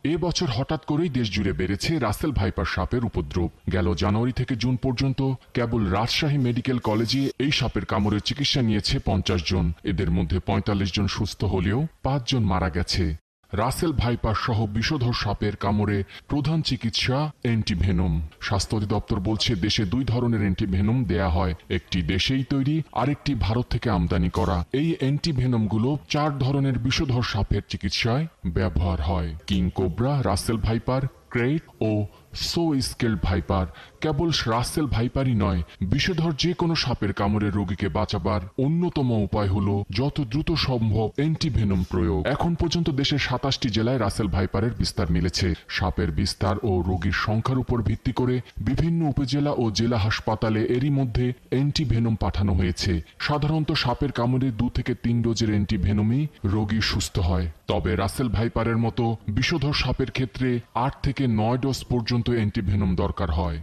এ বছর হঠাৎ করেই দেশ জুড়ে বেড়েছে রাসেল ভাইপার সাপের উপদ্রব। গেল জানুয়ারি থেকে জুন পর্যন্ত কেবল রাজশাহী মেডিকেল কলেজে এই সাপের কামড়ের চিকিৎসা নিয়েছে 50 জন। এদের মধ্যে 45 জন সুস্থ হলেও 5 জন মারা গেছে। রাসেল ভাইপার সহ বিষধর সাপের কামড়ে প্রধান চিকিৎসা অ্যান্টিভেনম। স্বাস্থ্য অধিদপ্তর বলছে দেশে 2 ধরনের অ্যান্টিভেনম দেয়া হয়, একটি দেশেই তৈরি, আরেকটি ভারত থেকে আমদানি করা। এই অ্যান্টিভেনমগুলো 4 ধরনের বিষধর সাপের চিকিৎসায় ব্যবহার হয়: king cobra, Russell viper, krait ও সো স্কেল ভাইপার। কেবল রাসেল ভাইপারই নয়, বিষধর যে কোনো সাপের কামড়ে রোগীকে বাঁচাবার অন্যতম উপায় হলো যত দ্রুত সম্ভব অ্যান্টিভেনম প্রয়োগ। এখন পর্যন্ত দেশের 27টি জেলায় রাসেল ভাইপারের বিস্তার মিলেছে। সাপের বিস্তার ও রোগীর সংখ্যার উপর ভিত্তি করে বিভিন্ন উপজেলা ও জেলা হাসপাতালে এরই মধ্যে অ্যান্টিভেনম পাঠানো হয়েছে। সাধারণত সাপের কামড়ে 2 থেকে 3 ডোজের অ্যান্টিভেনমই রোগী সুস্থ হয়। তবে রাসেল ভাইপারের মতো বিষধর সাপের ক্ষেত্রে 8 থেকে 9 ডোজ পর্যন্ত অ্যান্টিভেনম দরকার হয়।